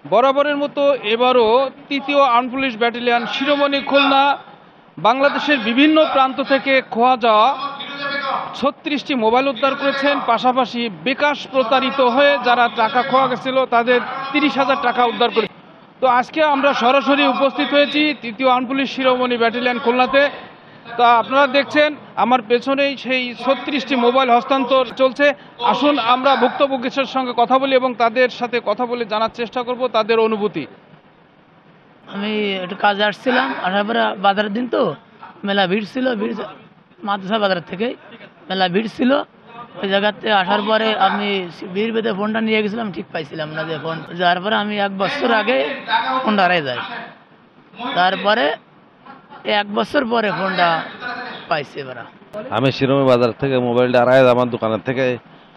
বরাবরের মতো এবারও তৃতীয় আর্মড পুলিশ ব্যাটালিয়ন শিরোমণি খুলনা বাংলাদেশের বিভিন্ন প্রান্ত থেকে খোয়া যাওয়া ৩৬টি মোবাইল উদ্ধার করেছেন। পাশাপাশি বিকাশ প্রতারিত হয়ে যারা টাকা খোয়া গেছিল তাদের ৩০,০০০ টাকা উদ্ধার করে। তো আজকে আমরা সরাসরি উপস্থিত হয়েছি তৃতীয় আর্মড পুলিশ শিরোমণি ব্যাটালিয়ন খুলনাতে। তা আপনারা দেখছেন আমার পেছনেই সেই ৩৬টি মোবাইল হস্তান্তর চলছে। আসুন আমরা ভুক্তভোগীদের সঙ্গে কথা বলি এবং তাদের সাথে কথা বলে জানার চেষ্টা করব তাদের অনুভূতি। আমি একটু কাজে আসছিলাম, আসার পরে বাজারের দিন তো মেলা ভিড় ছিল, মাদ্রাসা বাজার থেকে মেলা ভিড় ছিল। ওই জায়গাতে আসার পরে আমি ভিড় বেঁধে ফোনটা নিয়ে গেছিলাম, ঠিক পাইছিলাম না যে ফোন। যাওয়ার পরে আমি 1 বছর আগে ফোনটা হারাই যাই, তারপরে 1 বছর পরে ফোনটা পাইছি। এবার আমি শিরোমণি বাজার থেকে মোবাইলটা হারাই আমার দোকানের থেকে।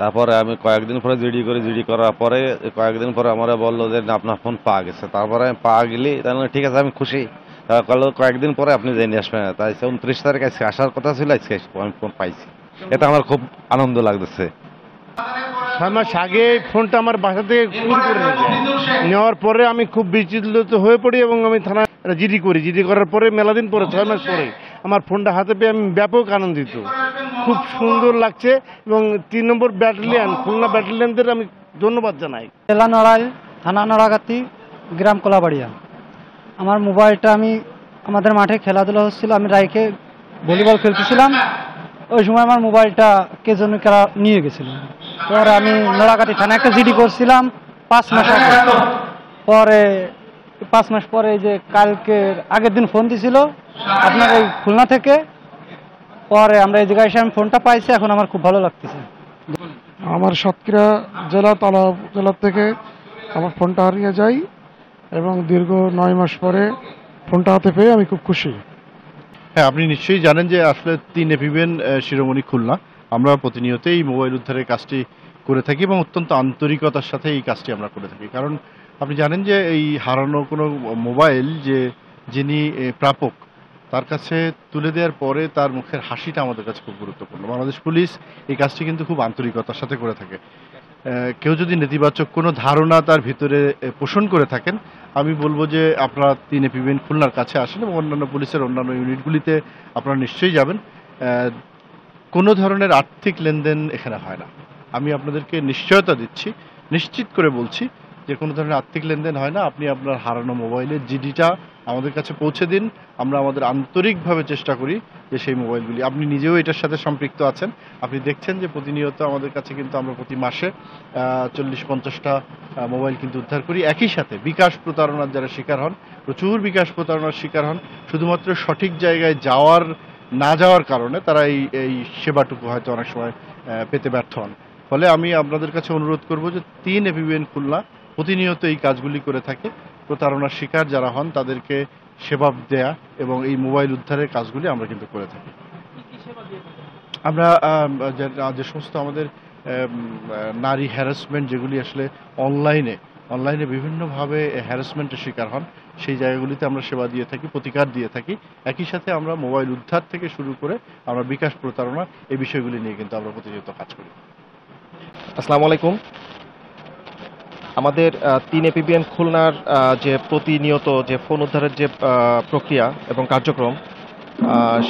তারপরে আমি কয়েকদিন পরে জিডি করার পরে কয়েকদিন পরে আমার বললো যে আপনার ফোন পাওয়া গেছে। তারপরে আমি পাওয়া গেলি, তাহলে ঠিক আছে আমি খুশি। তারপর কয়েকদিন পরে আপনি জেনে আসবেন। তাই 29 তারিখ আজকে আসার কথা ছিল, আজকে আমি ফোন পাইছি। এটা আমার খুব আনন্দ লাগতেছে। 6 মাস আগে ফোনটা আমার বাসা থেকে চুরি করে নেওয়ার পরে আমি খুব বিচলিত হয়ে পড়ি এবং আমি থানায় জিডি করার পরে মেলাদিন পরে 6 মাস পরে আমার ফোনটা হাতে পেয়ে আমি ব্যাপক আনন্দিত। খুব সুন্দর লাগছে এবং 3 নম্বর ব্যাটালিয়ন খুলনা ব্যাটালিয়নদের আমি ধন্যবাদ জানাই। জেলা নড়াইল, থানা নড়াগাতি, গ্রাম কোলাবাড়িয়া। আমার মোবাইলটা আমাদের মাঠে খেলাধুলা হচ্ছিল, আমি রাইকে ভলিবল খেলতেছিলাম। ওই সময় আমার মোবাইলটা কে যেন নিয়ে গেছিল। পরে আমি নড়াগাতি থানায় একটা জিডি করছিলাম 5 মাস আগে। পরে 5 মাস পরে যে কালকের আগের দিন ফোন দিছিল আপনার এই খুলনা থেকে। পরে আমরা এই জায়গায় এসে আমি ফোনটা পাইছি, এখন আমার খুব ভালো লাগতেছে। আমার সাতক্ষীরা জেলা থেকে আমার ফোনটা হারিয়ে যায় এবং দীর্ঘ 9 মাস পরে ফোনটা হাতে পেয়ে আমি খুব খুশি। হ্যাঁ, আপনি নিশ্চয়ই জানেন যে আসলে 3 এপিবিএন শিরোমণি খুলনা আমরা প্রতিনিয়ত এই মোবাইল উদ্ধারের কাজটি করে থাকি এবং অত্যন্ত আন্তরিকতার সাথে এই কাজটি আমরা করে থাকি। কারণ আপনি জানেন যে এই হারানো কোনো মোবাইল যিনি প্রাপক তার কাছে তুলে দেওয়ার পরে তার মুখের হাসিটা আমাদের কাছে খুব গুরুত্বপূর্ণ। বাংলাদেশ পুলিশ এই কাজটি কিন্তু খুব আন্তরিকতার সাথে করে থাকে। কেউ যদি নেতিবাচক কোনো ধারণা তার ভিতরে পোষণ করে থাকেন, আমি বলবো যে আপনারা 3 এপিবিএন খুলনার কাছে আসেন এবং অন্যান্য পুলিশের অন্যান্য ইউনিটগুলিতে আপনারা নিশ্চয়ই যাবেন। কোনো ধরনের আর্থিক লেনদেন এখানে হয় না। আমি আপনাদেরকে নিশ্চয়তা দিচ্ছি, নিশ্চিত করে বলছি যে কোনো ধরনের আর্থিক লেনদেন হয় না। আপনি আপনার হারানো মোবাইলের জিডিটা আমাদের কাছে পৌঁছে দিন। আমরা আমাদের আন্তরিকভাবে চেষ্টা করি যে সেই মোবাইলগুলি, আপনি নিজেও এটার সাথে সম্পৃক্ত আছেন, আপনি দেখছেন যে প্রতিনিয়ত আমাদের কাছে কিন্তু আমরা প্রতি মাসে 40-50টা মোবাইল কিন্তু উদ্ধার করি। একই সাথে বিকাশ প্রতারণার যারা শিকার হন, প্রচুর বিকাশ প্রতারণার শিকার হন, শুধুমাত্র সঠিক জায়গায় না যাওয়ার কারণে তারা এই সেবাটুকু হয়তো অনেক সময় পেতে ব্যর্থ হন। ফলে আমি আপনাদের কাছে অনুরোধ করব যে 3 এপিবিএন খুলনা প্রতিনিয়ত এই কাজগুলি করে থাকে। প্রতারণার শিকার যারা হন তাদেরকে সেবা দেয়া এবং এই মোবাইল উদ্ধারের কাজগুলি আমরা কিন্তু করে থাকি। আমরা যে সমস্ত আমাদের নারী হ্যারাসমেন্ট যেগুলি আসলে অনলাইনে বিভিন্নভাবে হ্যারাসমেন্টের শিকার হন, সেই জায়গাগুলিতে আমরা সেবা দিয়ে থাকি, প্রতিকার দিয়ে থাকি। একই সাথে আমরা মোবাইল উদ্ধার থেকে শুরু করে আমরা বিকাশ প্রতারণা এই বিষয়গুলি নিয়ে কিন্তু আমরা প্রতিনিয়ত কাজ করি। আসসালামু আলাইকুম। আমাদের 3 এপিবিএন খুলনার যে প্রতিনিয়ত যে ফোন উদ্ধারের যে প্রক্রিয়া এবং কার্যক্রম,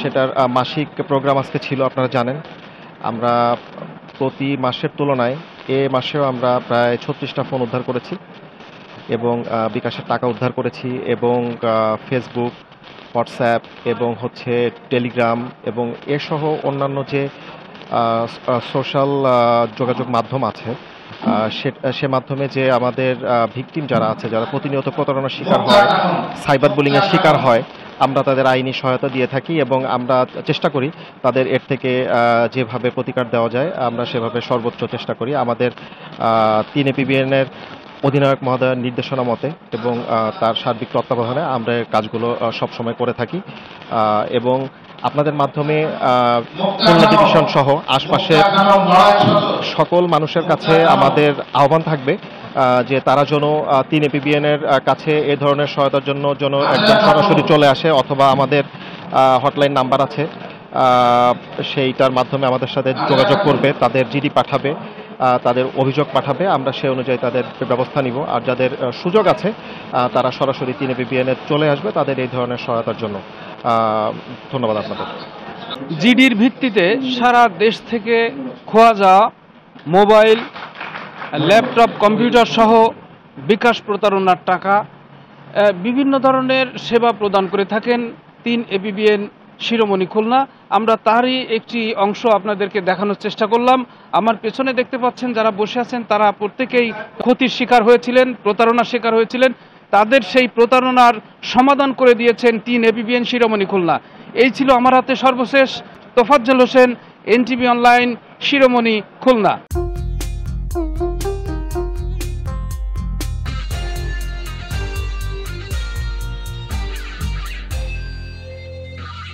সেটার মাসিক প্রোগ্রাম আজকে ছিল। আপনারা জানেন আমরা প্রতি মাসের তুলনায় এ মাসেও আমরা প্রায় 36টা ফোন উদ্ধার করেছি এবং বিকাশের টাকা উদ্ধার করেছি এবং ফেসবুক, হোয়াটসঅ্যাপ এবং টেলিগ্রাম এবং এসহ অন্যান্য যে সোশ্যাল যোগাযোগ মাধ্যম আছে সে মাধ্যমে যে আমাদের ভিকটিম যারা আছে, যারা প্রতিনিয়ত প্রতারণার শিকার হয়, সাইবার বুলিংয়ের শিকার হয়, আমরা তাদের আইনি সহায়তা দিয়ে থাকি এবং আমরা চেষ্টা করি তাদের এর থেকে যেভাবে প্রতিকার দেওয়া যায় আমরা সেভাবে সর্বোচ্চ চেষ্টা করি। আমাদের 3 এপিবিএনের অধিনায়ক মহোদয়ের নির্দেশনা মতে এবং তার সার্বিক তত্ত্বাবধানে আমরা কাজগুলো সবসময় করে থাকি এবং আপনাদের মাধ্যমে খুলনা ডিভিশন সহ আশপাশের সকল মানুষের কাছে আমাদের আহ্বান থাকবে যে তারা যেন 3 এপিবিএনের কাছে এ ধরনের সহায়তার জন্য একদম সরাসরি চলে আসে অথবা আমাদের হটলাইন নাম্বার আছে সেইটার মাধ্যমে আমাদের সাথে যোগাযোগ করবে, তাদের জিডি পাঠাবে তাদের অভিযোগ পাঠাবে, আমরা সে অনুযায়ী তাদের ব্যবস্থা নিব। আর যাদের সুযোগ আছে তারা সরাসরি 3APPN চলে আসবে তাদের এই ধরনের সহায়তার জন্য। ধন্যবাদ আপনাদের। জিডির ভিত্তিতে সারা দেশ থেকে খোয়া যাওয়া মোবাইল, ল্যাপটপ, কম্পিউটার সহ বিকাশ প্রতারণার টাকা বিভিন্ন ধরনের সেবা প্রদান করে থাকেন 3APPN শিরোমণি খুলনা। আমরা তারই একটি অংশ আপনাদেরকে দেখানোর চেষ্টা করলাম। আমার পেছনে দেখতে পাচ্ছেন যারা বসে আছেন তারা প্রত্যেকেই ক্ষতির শিকার হয়েছিলেন, প্রতারণার শিকার হয়েছিলেন। তাদের সেই প্রতারণার সমাধান করে দিয়েছেন 3APPN শিরোমণি খুলনা। এই ছিল আমার হাতে সর্বশেষ। তোফাজ্জল হোসেন, NTV অনলাইন, শিরোমণি খুলনা।